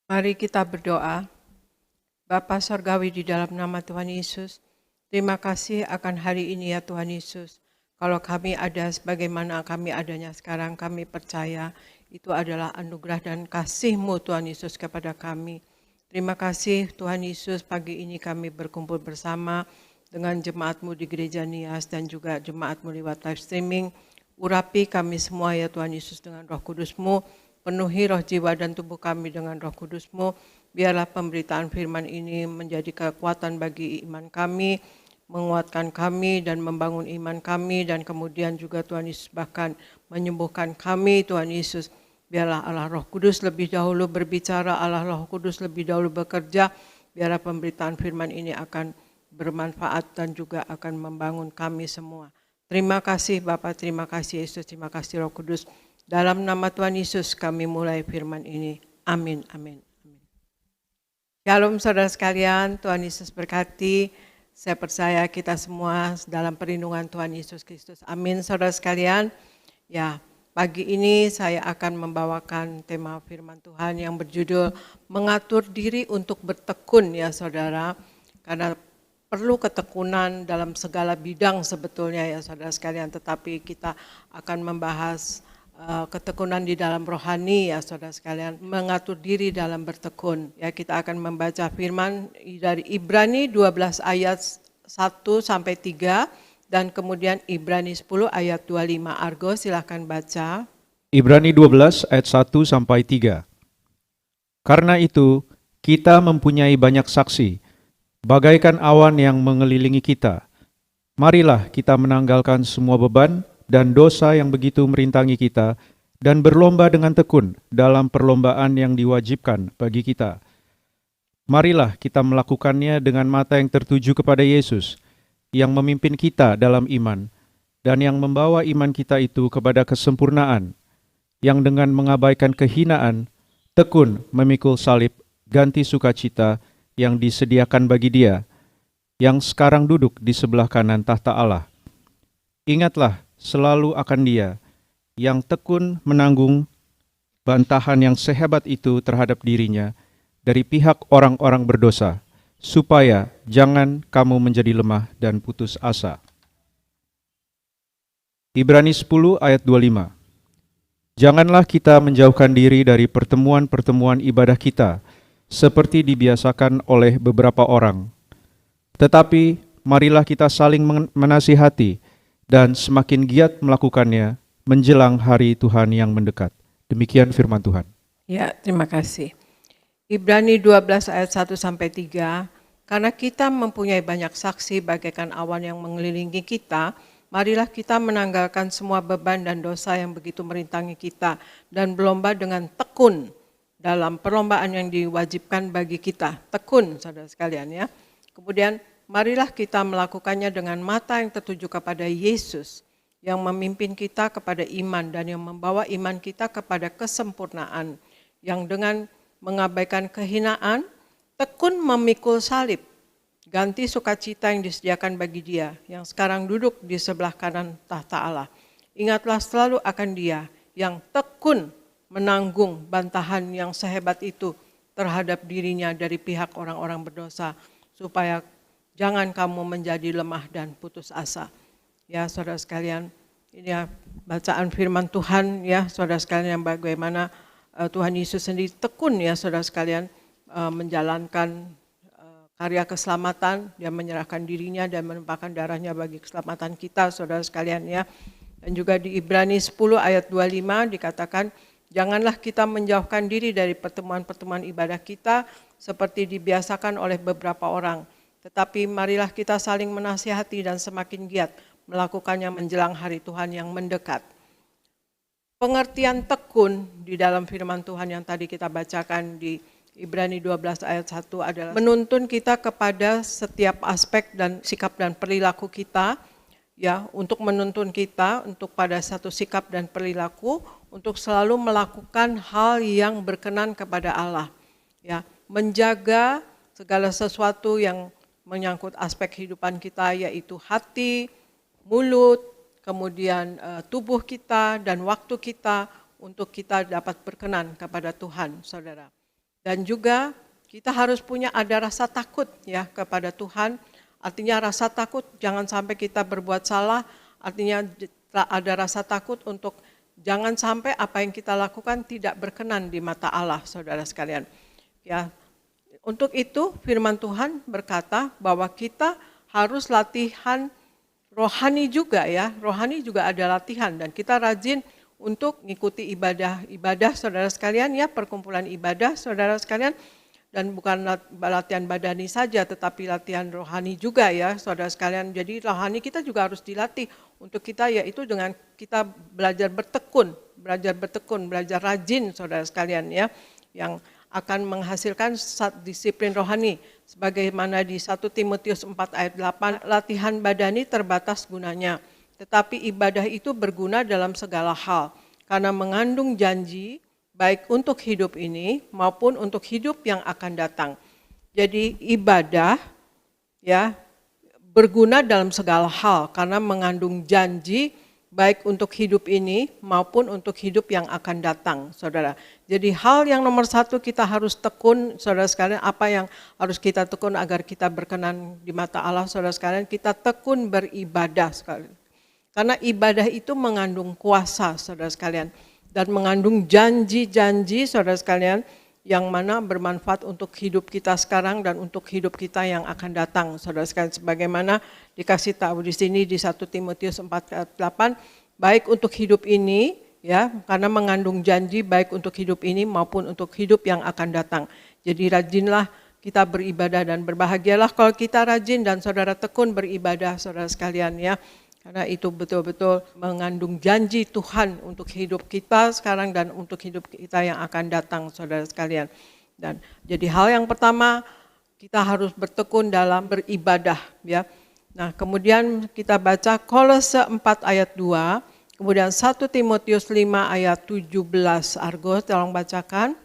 Mari kita berdoa. Bapa Sorgawi, di dalam nama Tuhan Yesus, terima kasih akan hari ini ya Tuhan Yesus. Kalau kami ada sebagaimana kami adanya sekarang, kami percaya itu adalah anugerah dan kasih-Mu Tuhan Yesus kepada kami. Terima kasih Tuhan Yesus, pagi ini kami berkumpul bersama dengan jemaat-Mu di Gereja Nias dan juga jemaat-Mu lewat live streaming. Urapi kami semua ya Tuhan Yesus dengan Roh Kudus-Mu, penuhi roh jiwa dan tubuh kami dengan Roh Kudus-Mu. Biarlah pemberitaan firman ini menjadi kekuatan bagi iman kami, menguatkan kami dan membangun iman kami, dan kemudian juga Tuhan Yesus bahkan menyembuhkan kami Tuhan Yesus. Biarlah Allah Roh Kudus lebih dahulu berbicara, Allah Roh Kudus lebih dahulu bekerja, biarlah pemberitaan firman ini akan bermanfaat dan juga akan membangun kami semua. Terima kasih Bapak, terima kasih Yesus, terima kasih Roh Kudus. Dalam nama Tuhan Yesus kami mulai firman ini. Amin, amin. Shalom saudara sekalian, Tuhan Yesus berkati. Saya percaya kita semua dalam perlindungan Tuhan Yesus Kristus. Amin saudara sekalian. Ya, pagi ini saya akan membawakan tema firman Tuhan yang berjudul mengatur diri untuk bertekun ya saudara. Karena perlu ketekunan dalam segala bidang sebetulnya ya saudara sekalian. Tetapi kita akan membahas ketekunan di dalam rohani ya saudara sekalian, mengatur diri dalam bertekun. Ya, kita akan membaca firman dari Ibrani 12 ayat 1 sampai 3 dan kemudian Ibrani 10 ayat 25. Argo silakan baca. Ibrani 12 ayat 1 sampai 3. Karena itu kita mempunyai banyak saksi, bagaikan awan yang mengelilingi kita. Marilah kita menanggalkan semua beban dan dosa yang begitu merintangi kita, dan berlomba dengan tekun dalam perlombaan yang diwajibkan bagi kita. Marilah kita melakukannya dengan mata yang tertuju kepada Yesus, yang memimpin kita dalam iman, dan yang membawa iman kita itu kepada kesempurnaan, yang dengan mengabaikan kehinaan, tekun memikul salib, ganti sukacita yang disediakan bagi Dia, yang sekarang duduk di sebelah kanan tahta Allah. Ingatlah selalu akan Dia yang tekun menanggung bantahan yang sehebat itu terhadap dirinya dari pihak orang-orang berdosa, supaya jangan kamu menjadi lemah dan putus asa. Ibrani 10 ayat 25. Janganlah kita menjauhkan diri dari pertemuan-pertemuan ibadah kita, seperti dibiasakan oleh beberapa orang. Tetapi marilah kita saling menasihati, dan semakin giat melakukannya menjelang hari Tuhan yang mendekat. Demikian firman Tuhan. Ya, terima kasih. Ibrani 12 ayat 1 sampai 3. Karena kita mempunyai banyak saksi bagaikan awan yang mengelilingi kita, marilah kita menanggalkan semua beban dan dosa yang begitu merintangi kita dan berlomba dengan tekun dalam perlombaan yang diwajibkan bagi kita. Tekun, saudara sekalian ya. Kemudian marilah kita melakukannya dengan mata yang tertuju kepada Yesus, yang memimpin kita kepada iman dan yang membawa iman kita kepada kesempurnaan, yang dengan mengabaikan kehinaan, tekun memikul salib, ganti sukacita yang disediakan bagi Dia, yang sekarang duduk di sebelah kanan tahta Allah. Ingatlah selalu akan Dia yang tekun menanggung bantahan yang sehebat itu terhadap dirinya dari pihak orang-orang berdosa, supaya jangan kamu menjadi lemah dan putus asa. Ya saudara sekalian, ini ya bacaan firman Tuhan ya saudara sekalian, yang bagaimana Tuhan Yesus sendiri tekun ya saudara sekalian menjalankan karya keselamatan. Dia menyerahkan dirinya dan menumpahkan darahnya bagi keselamatan kita saudara sekalian ya. Dan juga di Ibrani 10 ayat 25 dikatakan, janganlah kita menjauhkan diri dari pertemuan-pertemuan ibadah kita seperti dibiasakan oleh beberapa orang. Tetapi marilah kita saling menasihati dan semakin giat melakukannya menjelang hari Tuhan yang mendekat. Pengertian tekun di dalam firman Tuhan yang tadi kita bacakan di Ibrani 12 ayat 1 adalah menuntun kita kepada setiap aspek dan sikap dan perilaku kita, ya, untuk menuntun kita untuk pada satu sikap dan perilaku untuk selalu melakukan hal yang berkenan kepada Allah, ya, menjaga segala sesuatu yang menyangkut aspek kehidupan kita, yaitu hati, mulut, kemudian tubuh kita dan waktu kita untuk kita dapat berkenan kepada Tuhan, saudara. Dan juga kita harus punya ada rasa takut ya kepada Tuhan. Artinya rasa takut jangan sampai kita berbuat salah, artinya ada rasa takut untuk jangan sampai apa yang kita lakukan tidak berkenan di mata Allah, saudara sekalian. Ya, untuk itu firman Tuhan berkata bahwa kita harus latihan rohani juga ya, rohani juga ada latihan dan kita rajin untuk mengikuti ibadah saudara sekalian ya, perkumpulan ibadah saudara sekalian. Dan bukan latihan badani saja tetapi latihan rohani juga ya saudara sekalian. Jadi rohani kita juga harus dilatih untuk kita yaitu dengan kita belajar bertekun, belajar rajin saudara sekalian ya, yang akan menghasilkan disiplin rohani. Sebagaimana di 1 Timotius 4 ayat 8, latihan badani terbatas gunanya, tetapi ibadah itu berguna dalam segala hal karena mengandung janji baik untuk hidup ini maupun untuk hidup yang akan datang. Jadi ibadah ya berguna dalam segala hal karena mengandung janji baik untuk hidup ini maupun untuk hidup yang akan datang, saudara. Jadi hal yang nomor satu kita harus tekun, saudara sekalian, apa yang harus kita tekun agar kita berkenan di mata Allah, saudara sekalian, kita tekun beribadah sekalian. Karena ibadah itu mengandung kuasa, saudara sekalian. Dan mengandung janji-janji saudara sekalian yang mana bermanfaat untuk hidup kita sekarang dan untuk hidup kita yang akan datang saudara sekalian, sebagaimana dikasih tahu di sini di 1 Timotius 4:8, baik untuk hidup ini ya, karena mengandung janji baik untuk hidup ini maupun untuk hidup yang akan datang. Jadi rajinlah kita beribadah dan berbahagialah kalau kita rajin dan saudara tekun beribadah saudara sekalian ya. Karena itu betul-betul mengandung janji Tuhan untuk hidup kita sekarang dan untuk hidup kita yang akan datang saudara sekalian. Dan jadi hal yang pertama kita harus bertekun dalam beribadah ya. Nah, kemudian kita baca Kolose 4 ayat 2, kemudian 1 Timotius 5 ayat 17. Argo tolong bacakan.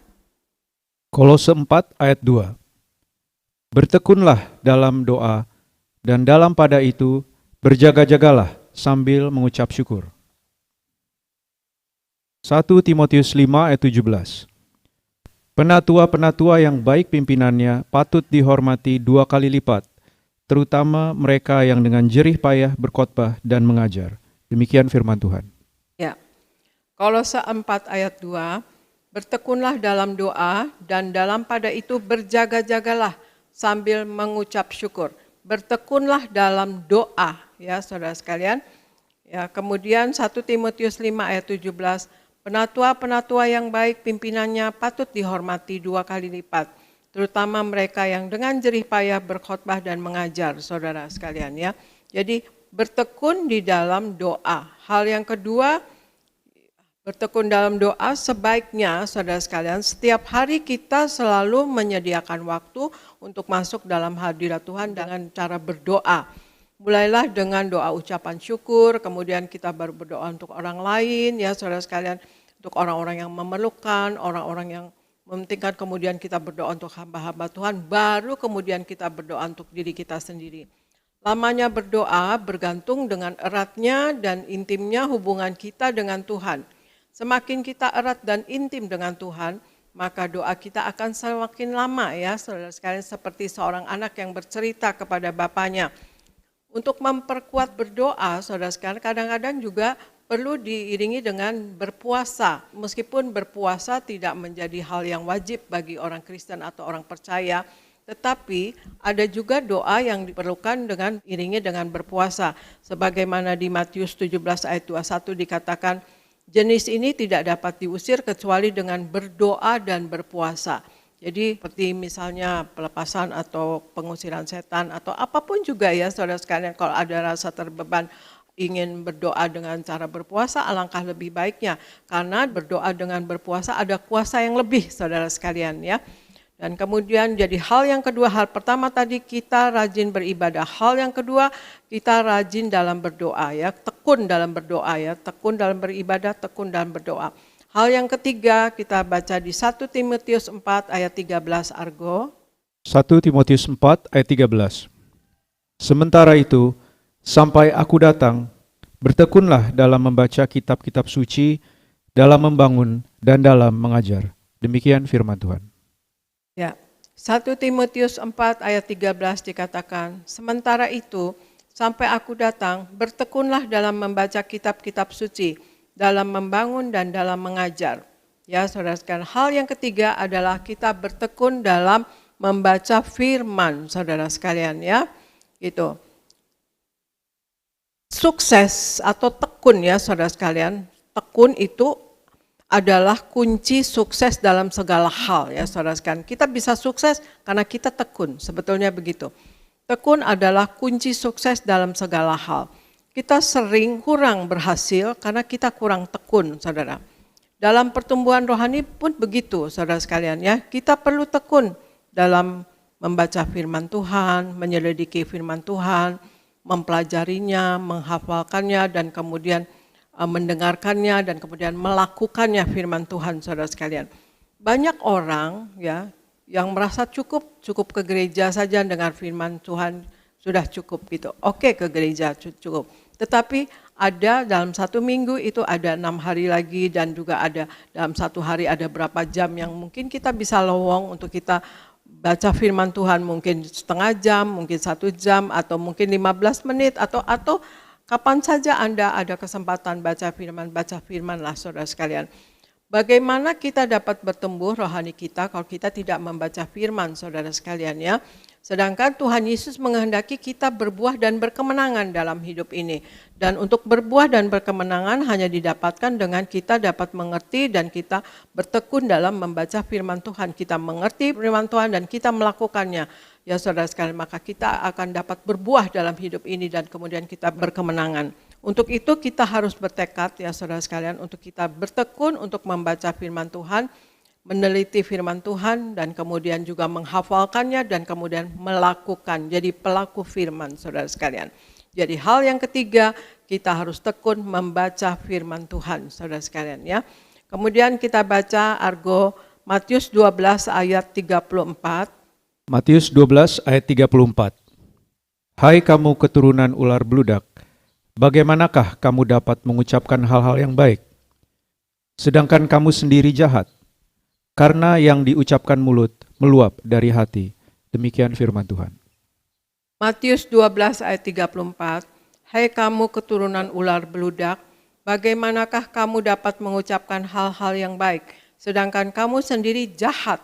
Kolose 4 ayat 2. Bertekunlah dalam doa dan dalam pada itu berjaga-jagalah sambil mengucap syukur. 1 Timotius 5 ayat 17. Penatua-penatua yang baik pimpinannya patut dihormati 2 kali lipat, terutama mereka yang dengan jerih payah berkhotbah dan mengajar. Demikian firman Tuhan. Ya. Kolose 4 ayat 2, bertekunlah dalam doa dan dalam pada itu berjaga-jagalah sambil mengucap syukur. Bertekunlah dalam doa ya saudara sekalian. Ya, kemudian 1 Timotius 5 ayat 17, penatua-penatua yang baik pimpinannya patut dihormati 2 kali lipat, terutama mereka yang dengan jerih payah berkhotbah dan mengajar saudara sekalian ya. Jadi bertekun di dalam doa. Hal yang kedua, bertekun dalam doa sebaiknya saudara sekalian setiap hari kita selalu menyediakan waktu untuk masuk dalam hadirat Tuhan dengan cara berdoa. Mulailah dengan doa ucapan syukur, kemudian kita baru berdoa untuk orang lain ya saudara sekalian, untuk orang-orang yang memerlukan, orang-orang yang mementingkan, kemudian kita berdoa untuk hamba-hamba Tuhan, baru kemudian kita berdoa untuk diri kita sendiri. Lamanya berdoa bergantung dengan eratnya dan intimnya hubungan kita dengan Tuhan. Semakin kita erat dan intim dengan Tuhan, maka doa kita akan semakin lama ya saudara sekalian, seperti seorang anak yang bercerita kepada bapaknya. Untuk memperkuat berdoa saudara sekalian, kadang-kadang juga perlu diiringi dengan berpuasa. Meskipun berpuasa tidak menjadi hal yang wajib bagi orang Kristen atau orang percaya, tetapi ada juga doa yang diperlukan dengan iringi dengan berpuasa. Sebagaimana di Matius 17 ayat 21 dikatakan, jenis ini tidak dapat diusir kecuali dengan berdoa dan berpuasa. Jadi seperti misalnya pelepasan atau pengusiran setan atau apapun juga ya saudara sekalian, kalau ada rasa terbeban ingin berdoa dengan cara berpuasa, alangkah lebih baiknya. Karena berdoa dengan berpuasa ada kuasa yang lebih saudara sekalian ya. Dan kemudian jadi hal yang kedua, hal pertama tadi kita rajin beribadah. Hal yang kedua kita rajin dalam berdoa ya, tekun dalam berdoa ya, tekun dalam beribadah, tekun dalam berdoa. Hal yang ketiga kita baca di 1 Timotius 4 ayat 13 Argo. 1 Timotius 4 ayat 13. Sementara itu, sampai aku datang, bertekunlah dalam membaca kitab-kitab suci, dalam membangun dan dalam mengajar. Demikian firman Tuhan. Ya, 1 Timotius 4 ayat 13 dikatakan, sementara itu sampai aku datang, bertekunlah dalam membaca kitab-kitab suci, dalam membangun dan dalam mengajar. Ya, saudara sekalian, hal yang ketiga adalah kita bertekun dalam membaca firman, saudara sekalian ya. Itu. Sukses atau tekun ya saudara sekalian, tekun itu adalah kunci sukses dalam segala hal ya saudara sekalian. Kita bisa sukses karena kita tekun, sebetulnya begitu. Tekun adalah kunci sukses dalam segala hal. Kita sering kurang berhasil karena kita kurang tekun, saudara. Dalam pertumbuhan rohani pun begitu, saudara sekalian ya. Kita perlu tekun dalam membaca firman Tuhan, menyelidiki firman Tuhan, mempelajarinya, menghafalkannya, dan kemudian mendengarkannya, dan kemudian melakukannya firman Tuhan, saudara sekalian. Banyak orang ya yang merasa cukup ke gereja saja dengar firman Tuhan sudah cukup gitu. Oke, ke gereja cukup. Tetapi ada dalam 1 minggu itu ada 6 hari lagi, dan juga ada dalam 1 hari ada berapa jam yang mungkin kita bisa lowong untuk kita baca firman Tuhan, mungkin setengah jam, mungkin 1 jam, atau mungkin 15 menit, atau kapan saja Anda ada kesempatan baca firman lah saudara sekalian. Bagaimana kita dapat bertumbuh rohani kita kalau kita tidak membaca firman, saudara sekalian ya. Sedangkan Tuhan Yesus menghendaki kita berbuah dan berkemenangan dalam hidup ini. Dan untuk berbuah dan berkemenangan hanya didapatkan dengan kita dapat mengerti dan kita bertekun dalam membaca firman Tuhan. Kita mengerti firman Tuhan dan kita melakukannya. Ya saudara sekalian, maka kita akan dapat berbuah dalam hidup ini dan kemudian kita berkemenangan. Untuk itu kita harus bertekad ya saudara sekalian, untuk kita bertekun untuk membaca firman Tuhan, meneliti firman Tuhan, dan kemudian juga menghafalkannya dan kemudian melakukan. Jadi pelaku firman saudara sekalian. Jadi hal yang ketiga, kita harus tekun membaca firman Tuhan saudara sekalian ya. Kemudian kita baca Argo Matius 12 ayat 34. Matius 12 ayat 34. Hai kamu keturunan ular beludak, bagaimanakah kamu dapat mengucapkan hal-hal yang baik, sedangkan kamu sendiri jahat? Karena yang diucapkan mulut meluap dari hati. Demikian firman Tuhan. Matius 12 ayat 34. Hai kamu keturunan ular beludak, bagaimanakah kamu dapat mengucapkan hal-hal yang baik, sedangkan kamu sendiri jahat?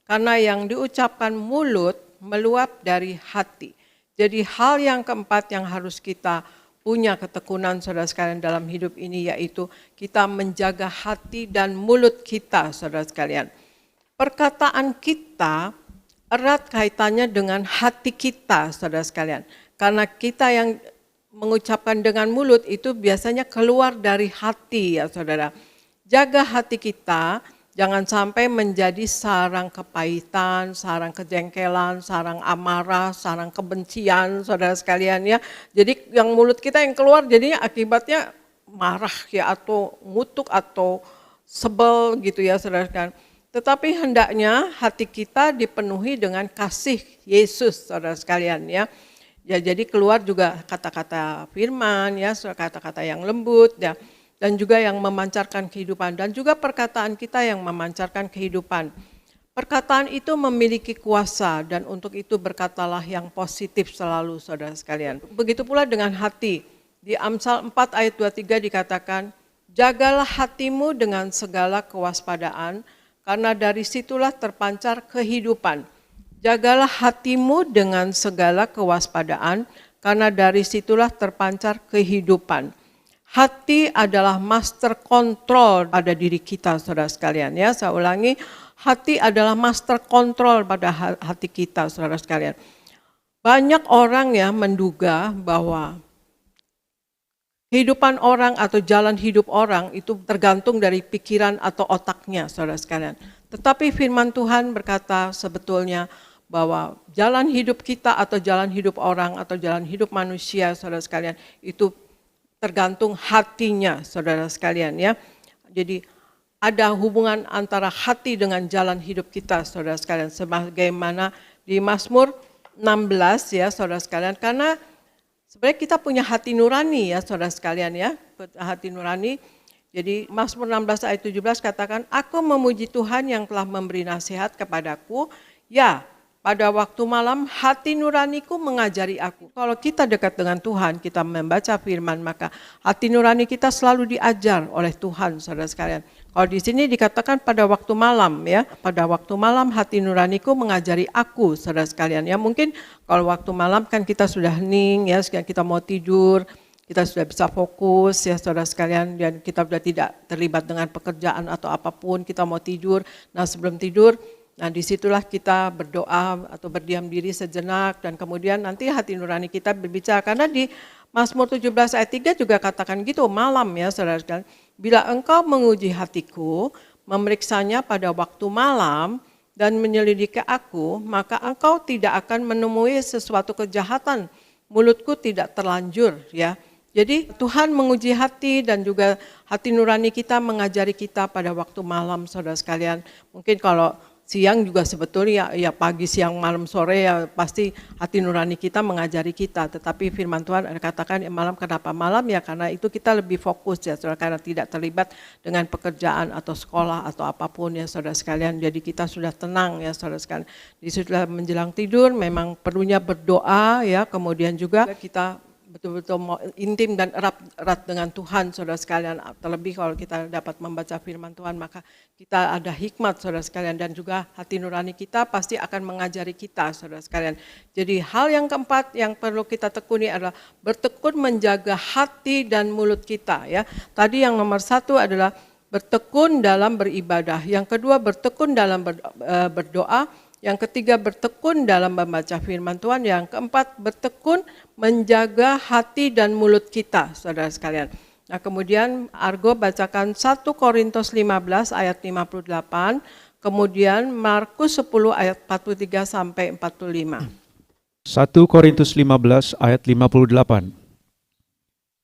Karena yang diucapkan mulut meluap dari hati. Jadi hal yang keempat yang harus kita punya ketekunan saudara sekalian dalam hidup ini, yaitu kita menjaga hati dan mulut kita saudara sekalian. Perkataan kita erat kaitannya dengan hati kita saudara sekalian. Karena kita yang mengucapkan dengan mulut itu biasanya keluar dari hati ya saudara. Jaga hati kita, jangan sampai menjadi sarang kepahitan, sarang kejengkelan, sarang amarah, sarang kebencian saudara sekalian ya. Jadi yang mulut kita yang keluar jadinya akibatnya marah ya, atau ngutuk atau sebel gitu ya saudara sekalian. Tetapi hendaknya hati kita dipenuhi dengan kasih Yesus saudara sekalian ya. Ya jadi keluar juga kata-kata firman ya, kata-kata yang lembut ya. Dan juga yang memancarkan kehidupan, dan juga perkataan kita yang memancarkan kehidupan. Perkataan itu memiliki kuasa, dan untuk itu berkatalah yang positif selalu saudara sekalian. Begitu pula dengan hati. Di Amsal 4 ayat 23 dikatakan, jagalah hatimu dengan segala kewaspadaan, karena dari situlah terpancar kehidupan. Jagalah hatimu dengan segala kewaspadaan, karena dari situlah terpancar kehidupan. Hati adalah master control pada diri kita saudara sekalian ya. Saya ulangi, hati adalah master control pada hati kita saudara sekalian. Banyak orang ya menduga bahwa kehidupan orang atau jalan hidup orang itu tergantung dari pikiran atau otaknya saudara sekalian. Tetapi firman Tuhan berkata sebetulnya bahwa jalan hidup kita atau jalan hidup orang atau jalan hidup manusia saudara sekalian itu tergantung hatinya saudara sekalian ya. Jadi ada hubungan antara hati dengan jalan hidup kita saudara sekalian. Sebagaimana di Mazmur 16 ya saudara sekalian. Karena sebenarnya kita punya hati nurani ya saudara sekalian ya. Hati nurani. Jadi Mazmur 16 ayat 17 katakan, aku memuji Tuhan yang telah memberi nasihat kepadaku. Ya, pada waktu malam hati nuraniku mengajari aku. Kalau kita dekat dengan Tuhan, kita membaca firman, maka hati nurani kita selalu diajar oleh Tuhan, saudara sekalian. Kalau di sini dikatakan pada waktu malam, ya, pada waktu malam hati nuraniku mengajari aku, saudara sekalian. Ya, mungkin kalau waktu malam kan kita sudah hening, ya, kita mau tidur, kita sudah bisa fokus, ya, saudara sekalian, dan kita sudah tidak terlibat dengan pekerjaan atau apapun, kita mau tidur. Nah, sebelum tidur, nah disitulah kita berdoa atau berdiam diri sejenak, dan kemudian nanti hati nurani kita berbicara. Karena di Mazmur 17 ayat 3 juga katakan gitu, malam, ya, saudara sekalian. Bila engkau menguji hatiku, memeriksanya pada waktu malam, dan menyelidiki aku, maka engkau tidak akan menemui sesuatu kejahatan. Mulutku tidak terlanjur, ya. Jadi Tuhan menguji hati dan juga hati nurani kita, mengajari kita pada waktu malam, saudara sekalian. Mungkin kalau siang juga sebetulnya ya pagi, siang, malam, sore, ya pasti hati nurani kita mengajari kita. Tetapi firman Tuhan ada katakan ya malam, kenapa malam? Ya karena itu kita lebih fokus, ya saudara, karena tidak terlibat dengan pekerjaan atau sekolah atau apapun, ya saudara sekalian. Jadi kita sudah tenang, ya saudara sekalian. Sudah menjelang tidur memang perlunya berdoa, ya, kemudian juga kita betul-betul mau intim dan erat dengan Tuhan, saudara sekalian. Terlebih kalau kita dapat membaca firman Tuhan, maka kita ada hikmat, saudara sekalian, dan juga hati nurani kita pasti akan mengajari kita, saudara sekalian. Jadi hal yang keempat yang perlu kita tekuni adalah bertekun menjaga hati dan mulut kita, ya. Tadi yang nomor 1 adalah bertekun dalam beribadah, yang kedua bertekun dalam berdoa, yang ketiga bertekun dalam membaca firman Tuhan, yang keempat bertekun menjaga hati dan mulut kita, saudara sekalian. Nah, kemudian Argo bacakan 1 Korintus 15 ayat 58, kemudian Markus 10 ayat 43 sampai 45. 1 Korintus 15 ayat 58.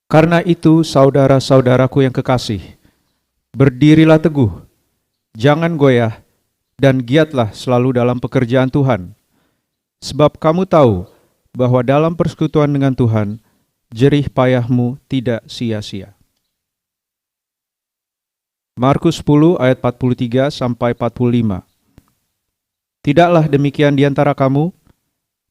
Karena itu saudara-saudaraku yang kekasih, berdirilah teguh, jangan goyah, dan giatlah selalu dalam pekerjaan Tuhan. Sebab kamu tahu bahwa dalam persekutuan dengan Tuhan, jerih payahmu tidak sia-sia. Markus 10 ayat 43 sampai 45. Tidaklah demikian di antara kamu,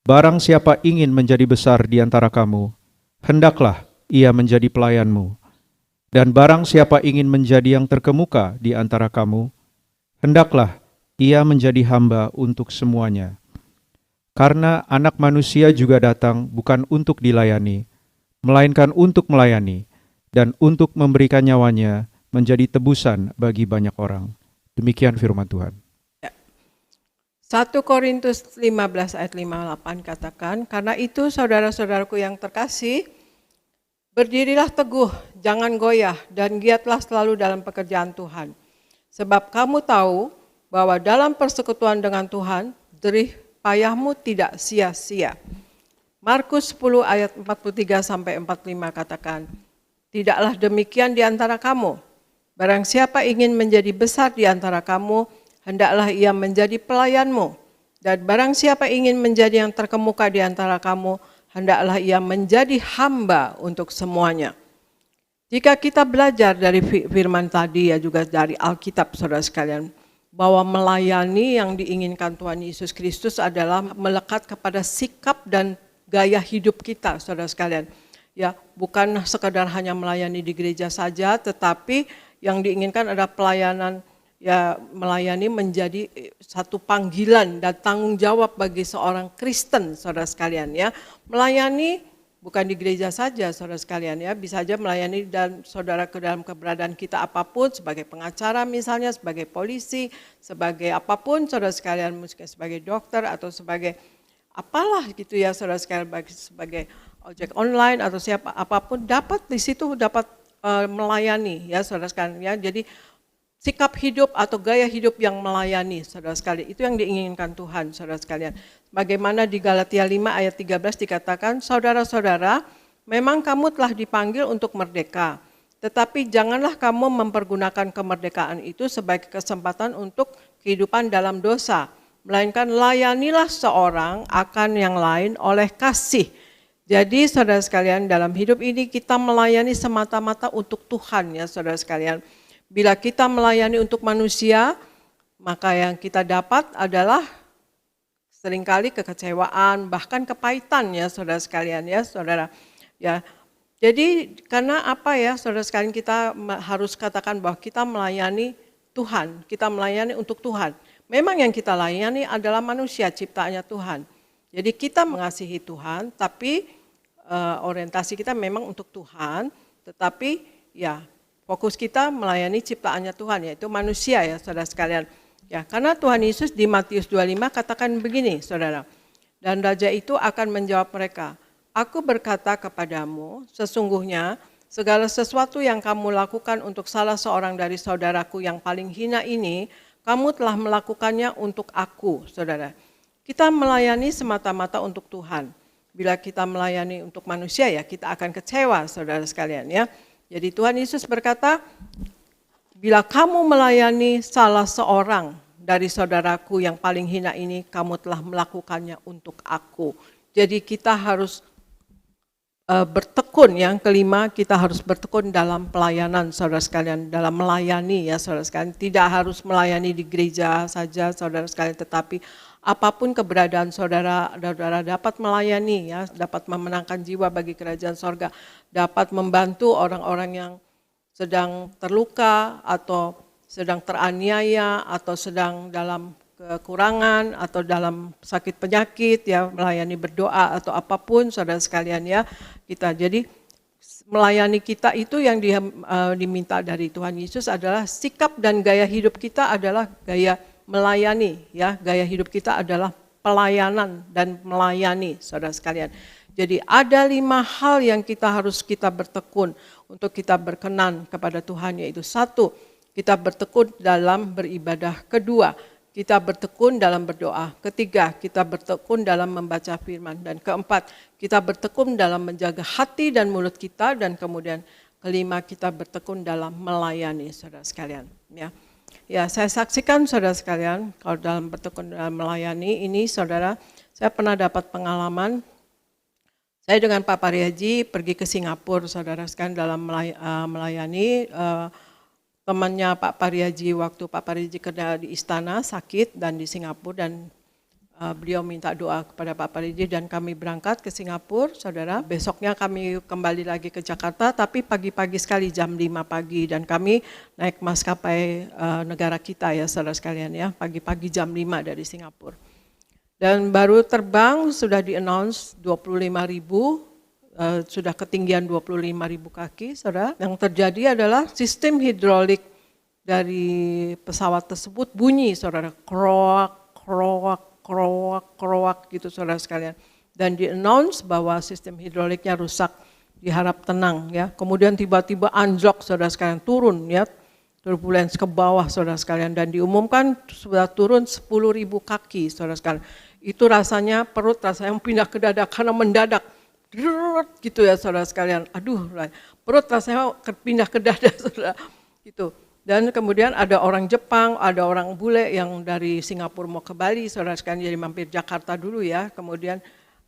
barang siapa ingin menjadi besar di antara kamu, hendaklah ia menjadi pelayanmu. Dan barang siapa ingin menjadi yang terkemuka di antara kamu, hendaklah ia menjadi hamba untuk semuanya. Karena anak manusia juga datang bukan untuk dilayani, melainkan untuk melayani, dan untuk memberikan nyawanya menjadi tebusan bagi banyak orang. Demikian firman Tuhan. 1 Korintus 15 ayat 58 katakan, karena itu saudara-saudaraku yang terkasih, berdirilah teguh, jangan goyah, dan giatlah selalu dalam pekerjaan Tuhan. Sebab kamu tahu bahwa dalam persekutuan dengan Tuhan, jerih payahmu tidak sia-sia. Markus 10 ayat 43 sampai 45 katakan, tidaklah demikian di antara kamu. Barang siapa ingin menjadi besar di antara kamu, hendaklah ia menjadi pelayanmu. Dan barang siapa ingin menjadi yang terkemuka di antara kamu, hendaklah ia menjadi hamba untuk semuanya. Jika kita belajar dari firman tadi, ya juga dari Alkitab, saudara sekalian, bahwa melayani yang diinginkan Tuhan Yesus Kristus adalah melekat kepada sikap dan gaya hidup kita, saudara sekalian. Ya, bukan sekadar hanya melayani di gereja saja, tetapi yang diinginkan adalah pelayanan, ya, melayani menjadi satu panggilan dan tanggung jawab bagi seorang Kristen, saudara sekalian, ya. Melayani bukan di gereja saja, saudara sekalian, ya, bisa saja melayani dan saudara ke dalam keberadaan kita apapun, sebagai pengacara misalnya, sebagai polisi, sebagai apapun, saudara sekalian, mungkin sebagai dokter atau sebagai apalah gitu, ya, saudara sekalian, sebagai ojek online atau siapa apapun, dapat di situ dapat melayani, ya, saudara sekalian, ya. Jadi sikap hidup atau gaya hidup yang melayani, saudara sekalian, itu yang diinginkan Tuhan, saudara sekalian. Bagaimana di Galatia 5 ayat 13 dikatakan, saudara-saudara, memang kamu telah dipanggil untuk merdeka, tetapi janganlah kamu mempergunakan kemerdekaan itu sebagai kesempatan untuk kehidupan dalam dosa, melainkan layanilah seorang akan yang lain oleh kasih. Jadi saudara sekalian, dalam hidup ini kita melayani semata-mata untuk Tuhan, ya saudara sekalian. bila kita melayani untuk manusia, maka yang kita dapat adalah seringkali kekecewaan, bahkan kepahitan ya saudara sekalian ya saudara. Ya, jadi karena apa ya saudara sekalian, kita harus katakan bahwa kita melayani Tuhan, kita melayani untuk Tuhan. Memang yang kita layani adalah manusia ciptaannya Tuhan. Jadi kita mengasihi Tuhan, tapi orientasi kita memang untuk Tuhan, tetapi ya fokus kita melayani ciptaannya Tuhan, yaitu manusia ya saudara sekalian. Ya, karena Tuhan Yesus di Matius 25 katakan begini saudara, dan raja itu akan menjawab mereka, aku berkata kepadamu, sesungguhnya segala sesuatu yang kamu lakukan untuk salah seorang dari saudaraku yang paling hina ini, kamu telah melakukannya untuk aku, saudara. Kita melayani semata-mata untuk Tuhan. Bila kita melayani untuk manusia ya kita akan kecewa saudara sekalian ya. Jadi Tuhan Yesus berkata, bila kamu melayani salah seorang dari saudaraku yang paling hina ini, kamu telah melakukannya untuk aku. Jadi kita harus bertekun, yang kelima kita harus bertekun dalam pelayanan saudara sekalian, dalam melayani ya saudara sekalian. Tidak harus melayani di gereja saja saudara sekalian, tetapi apapun keberadaan saudara dapat melayani ya, dapat memenangkan jiwa bagi kerajaan sorga, dapat membantu orang-orang yang sedang terluka atau sedang teraniaya atau sedang dalam kekurangan atau dalam sakit penyakit ya, melayani berdoa atau apapun saudara sekalian ya kita. Jadi melayani kita itu yang diminta dari Tuhan Yesus adalah sikap dan gaya hidup kita adalah gaya melayani ya, gaya hidup kita adalah pelayanan dan melayani saudara sekalian. Jadi ada 5 hal yang kita bertekun untuk kita berkenan kepada Tuhan, yaitu 1, kita bertekun dalam beribadah. 2, kita bertekun dalam berdoa. 3, kita bertekun dalam membaca firman. Dan 4, kita bertekun dalam menjaga hati dan mulut kita. Dan kemudian 5, kita bertekun dalam melayani saudara sekalian. Ya, saya saksikan saudara sekalian, kalau dalam bertekun dalam melayani ini saudara, saya pernah dapat pengalaman. Saya dengan Pak Pariaji pergi ke Singapura saudara sekalian dalam melayani. Temannya Pak Pariaji waktu Pak Pariaji kerja di istana sakit dan di Singapura, dan beliau minta doa kepada Pak Pariaji dan kami berangkat ke Singapura saudara. Besoknya kami kembali lagi ke Jakarta, tapi pagi-pagi sekali jam 5 pagi, dan kami naik maskapai negara kita ya saudara sekalian ya, pagi-pagi jam 5 dari Singapura. Dan baru terbang sudah di-announce 25.000, sudah ketinggian 25.000 kaki saudara. Yang terjadi adalah sistem hidrolik dari pesawat tersebut bunyi saudara, kroak, kroak, kroak, kroak gitu saudara sekalian. Dan di-announce bahwa sistem hidroliknya rusak, diharap tenang ya. Kemudian tiba-tiba anjlok saudara sekalian, turun ya, turbulence ke bawah saudara sekalian, dan diumumkan sudah turun 10.000 kaki saudara sekalian. Itu rasanya perut rasanya pindah ke dada karena mendadak gitu ya saudara sekalian. Aduh, perut rasanya pindah ke dada saudara gitu. Dan kemudian ada orang Jepang, ada orang bule yang dari Singapura mau ke Bali saudara sekalian, jadi mampir Jakarta dulu ya. Kemudian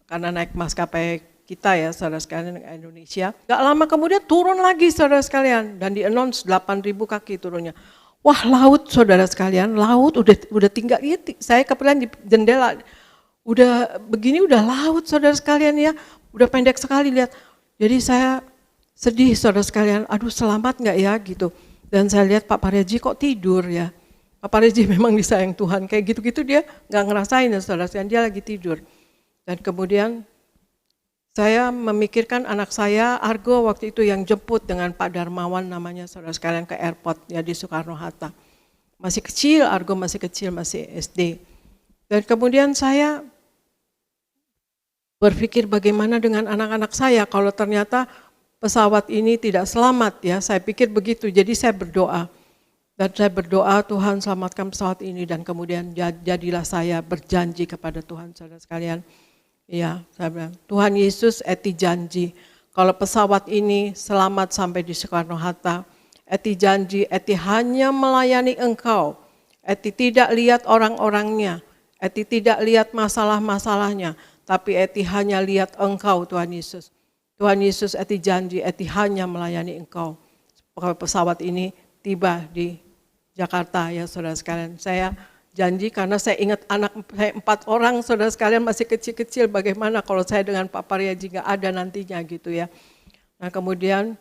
karena naik maskapai kita ya saudara sekalian Indonesia. Gak lama kemudian turun lagi saudara sekalian, dan di-announce 8.000 kaki turunnya. Wah, laut saudara sekalian, laut udah tinggal. Saya kebetulan di jendela, udah begini udah laut saudara sekalian ya, udah pendek sekali lihat. Jadi saya sedih saudara sekalian, aduh selamat nggak ya gitu. Dan saya lihat Pak Pariaji kok tidur ya. Pak Pariaji memang disayang Tuhan, kayak gitu-gitu dia nggak ngerasain ya saudara sekalian, dia lagi tidur. Dan kemudian saya memikirkan anak saya, Argo waktu itu yang jemput dengan Pak Darmawan namanya saudara sekalian ke airport ya di Soekarno-Hatta. Masih kecil, Argo masih kecil, masih SD. Dan kemudian saya berpikir bagaimana dengan anak-anak saya kalau ternyata pesawat ini tidak selamat ya. Saya pikir begitu, jadi saya berdoa. Dan saya berdoa, Tuhan selamatkan pesawat ini, dan kemudian jadilah saya berjanji kepada Tuhan saudara sekalian. Ya, saya bilang, Tuhan Yesus Eti janji, kalau pesawat ini selamat sampai di Soekarno-Hatta, Eti janji, Eti hanya melayani Engkau. Eti tidak lihat orang-orangnya, Eti tidak lihat masalah-masalahnya, tapi Eti hanya lihat Engkau Tuhan Yesus. Tuhan Yesus Eti janji, Eti hanya melayani Engkau. Kalau pesawat ini tiba di Jakarta ya saudara sekalian. Saya janji karena saya ingat anak saya 4 orang saudara sekalian masih kecil-kecil, bagaimana kalau saya dengan Pak Pariaji nggak ada nantinya gitu ya. Nah kemudian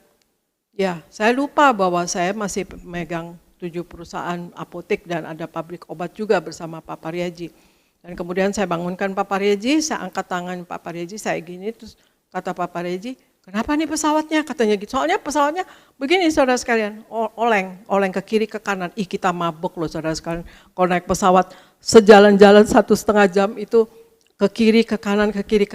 ya saya lupa bahwa saya masih memegang 7 perusahaan apotek dan ada pabrik obat juga bersama Pak Pariaji. Dan kemudian saya bangunkan Pak Pariaji, saya angkat tangan Pak Pariaji, saya gini, terus kata Pak Pariaji, kenapa nih pesawatnya? Katanya gitu, soalnya pesawatnya begini saudara sekalian, oleng ke kiri ke kanan. Ih kita mabuk loh saudara sekalian, kalau naik pesawat sejalan-jalan 1,5 jam itu ke kiri ke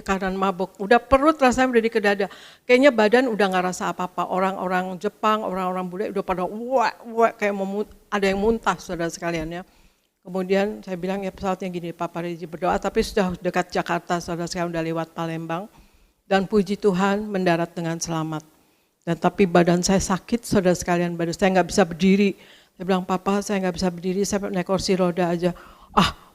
kanan mabuk. Udah perut rasanya udah di kedada. Kayaknya badan udah nggak rasa apa-apa. Orang-orang Jepang, orang-orang Bule udah pada wah kayak ada yang muntah saudara sekalian ya. Kemudian saya bilang ya pesawatnya gini, Pak Pariaji berdoa, tapi sudah dekat Jakarta, saudara sekalian udah lewat Palembang. Dan puji Tuhan mendarat dengan selamat. Dan tapi badan saya sakit, saudara sekalian, badan saya nggak bisa berdiri. Saya bilang, Papa saya nggak bisa berdiri, saya naik kursi roda aja.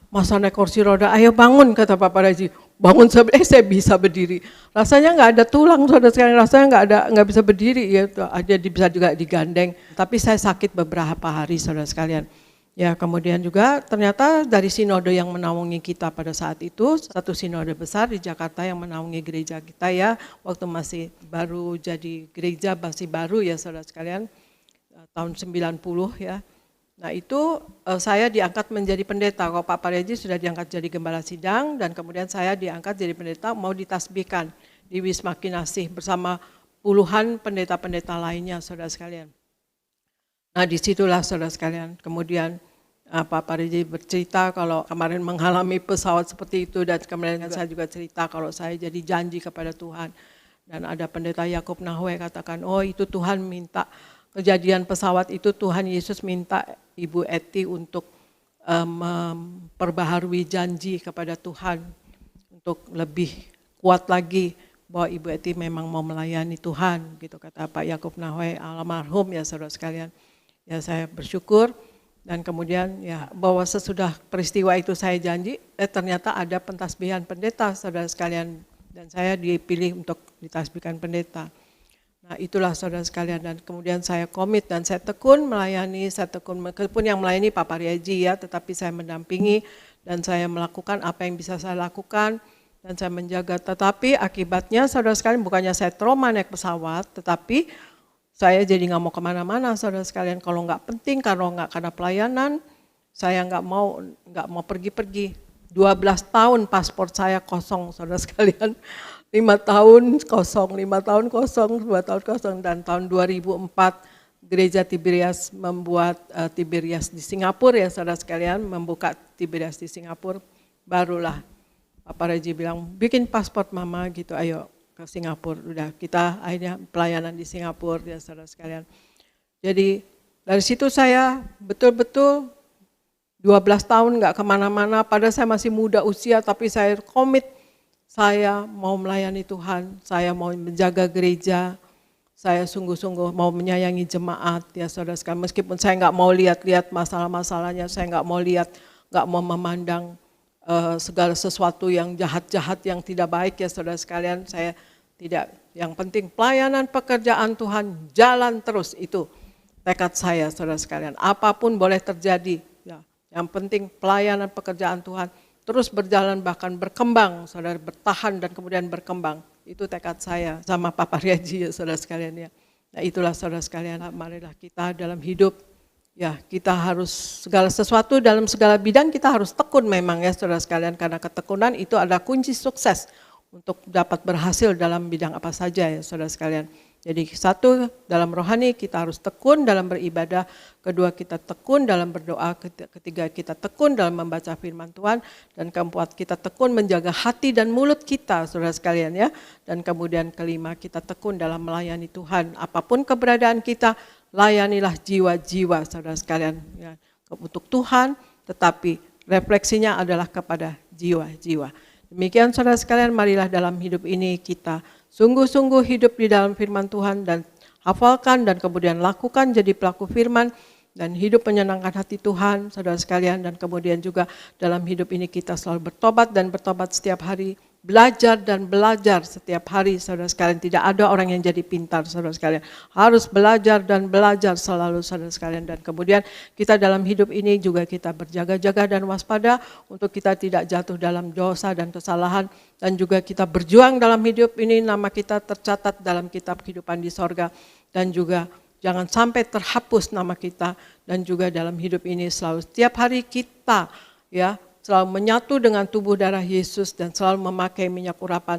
Masa naik kursi roda, ayo bangun, kata Pak Pariaji. Bangun, saya bisa berdiri. Rasanya nggak ada tulang, saudara sekalian, rasanya nggak bisa berdiri, ya aja bisa juga digandeng. Tapi saya sakit beberapa hari, saudara sekalian. Ya kemudian juga ternyata dari sinode yang menaungi kita pada saat itu, satu sinode besar di Jakarta yang menaungi gereja kita ya, waktu masih baru jadi gereja, masih baru ya saudara sekalian, tahun 90 ya. Nah itu saya diangkat menjadi pendeta, kalau Pak Pariaji sudah diangkat jadi gembala sidang, dan kemudian saya diangkat jadi pendeta mau ditasbihkan di Wisma Kinasih bersama puluhan pendeta-pendeta lainnya saudara sekalian. Nah disitulah saudara sekalian, kemudian Pak Pariaji bercerita kalau kemarin mengalami pesawat seperti itu, dan kemudian saya juga cerita kalau saya jadi janji kepada Tuhan. Dan ada pendeta Yakub Nahwe katakan, oh itu Tuhan minta, kejadian pesawat itu Tuhan Yesus minta Ibu Eti untuk memperbaharui janji kepada Tuhan, untuk lebih kuat lagi bahwa Ibu Eti memang mau melayani Tuhan, gitu kata Pak Yakub Nahwe almarhum ya saudara sekalian. Ya saya bersyukur, dan kemudian ya bahwa sesudah peristiwa itu saya janji, ternyata ada pentasbihan pendeta saudara sekalian, dan saya dipilih untuk ditasbihkan pendeta. Nah itulah saudara sekalian, dan kemudian saya komit dan saya tekun melayani, meskipun yang melayani Pak Pariaji ya, tetapi saya mendampingi dan saya melakukan apa yang bisa saya lakukan dan saya menjaga. Tetapi akibatnya saudara sekalian, bukannya saya trauma naik pesawat, tetapi saya jadi nggak mau kemana-mana saudara sekalian, kalau nggak penting, karena pelayanan, saya nggak mau pergi-pergi. 12 tahun paspor saya kosong saudara sekalian, 5 tahun kosong, 2 tahun kosong, dan tahun 2004 Gereja Tiberias membuat Tiberias di Singapura ya saudara sekalian, membuka Tiberias di Singapura, barulah Pak Pariaji bilang, bikin paspor mama gitu, ayo ke Singapura, udah kita akhirnya pelayanan di Singapura ya saudara sekalian. Jadi dari situ saya betul-betul 12 tahun nggak kemana-mana, padahal saya masih muda usia, tapi saya komit, saya mau melayani Tuhan, saya mau menjaga gereja, saya sungguh-sungguh mau menyayangi jemaat ya saudara sekalian, meskipun saya nggak mau lihat-lihat masalah-masalahnya, saya nggak mau memandang segala sesuatu yang jahat-jahat, yang tidak baik ya saudara sekalian, saya tidak, yang penting pelayanan pekerjaan Tuhan jalan terus, itu tekad saya saudara sekalian, apapun boleh terjadi, ya, yang penting pelayanan pekerjaan Tuhan terus berjalan, bahkan berkembang, saudara, bertahan dan kemudian berkembang, itu tekad saya sama Pak Pariaji ya saudara sekalian ya. Nah itulah saudara sekalian, marilah kita dalam hidup, ya kita harus segala sesuatu dalam segala bidang kita harus tekun memang ya saudara sekalian, karena ketekunan itu adalah kunci sukses untuk dapat berhasil dalam bidang apa saja ya saudara sekalian. Jadi satu, dalam rohani kita harus tekun dalam beribadah, kedua kita tekun dalam berdoa, ketiga kita tekun dalam membaca firman Tuhan, dan keempat kita tekun menjaga hati dan mulut kita saudara sekalian ya, dan kemudian kelima kita tekun dalam melayani Tuhan, apapun keberadaan kita, layanilah jiwa-jiwa saudara sekalian ya, untuk Tuhan, tetapi refleksinya adalah kepada jiwa-jiwa. Demikian saudara sekalian, marilah dalam hidup ini kita sungguh-sungguh hidup di dalam firman Tuhan dan hafalkan dan kemudian lakukan jadi pelaku firman dan hidup menyenangkan hati Tuhan saudara sekalian, dan kemudian juga dalam hidup ini kita selalu bertobat dan bertobat setiap hari belajar dan belajar setiap hari, saudara sekalian. Tidak ada orang yang jadi pintar, saudara sekalian. Harus belajar dan belajar selalu, saudara sekalian. Dan kemudian kita dalam hidup ini juga kita berjaga-jaga dan waspada untuk kita tidak jatuh dalam dosa dan kesalahan. Dan juga kita berjuang dalam hidup ini, nama kita tercatat dalam kitab kehidupan di sorga. Dan juga jangan sampai terhapus nama kita. Dan juga dalam hidup ini selalu setiap hari kita selalu menyatu dengan tubuh darah Yesus dan selalu memakai minyak urapan.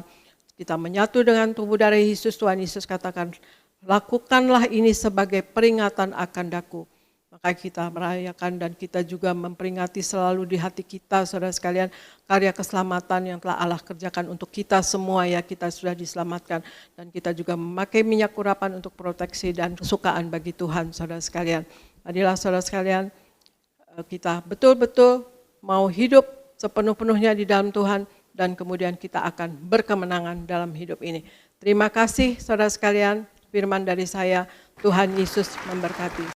Kita menyatu dengan tubuh darah Yesus, Tuhan Yesus katakan, lakukanlah ini sebagai peringatan akan daku. Maka kita merayakan dan kita juga memperingati selalu di hati kita, saudara sekalian, karya keselamatan yang telah Allah kerjakan untuk kita semua kita sudah diselamatkan. Dan kita juga memakai minyak urapan untuk proteksi dan kesukaan bagi Tuhan, saudara sekalian. Marilah saudara sekalian, kita betul-betul mau hidup sepenuh-penuhnya di dalam Tuhan dan kemudian kita akan berkemenangan dalam hidup ini. Terima kasih saudara sekalian, firman dari saya, Tuhan Yesus memberkati.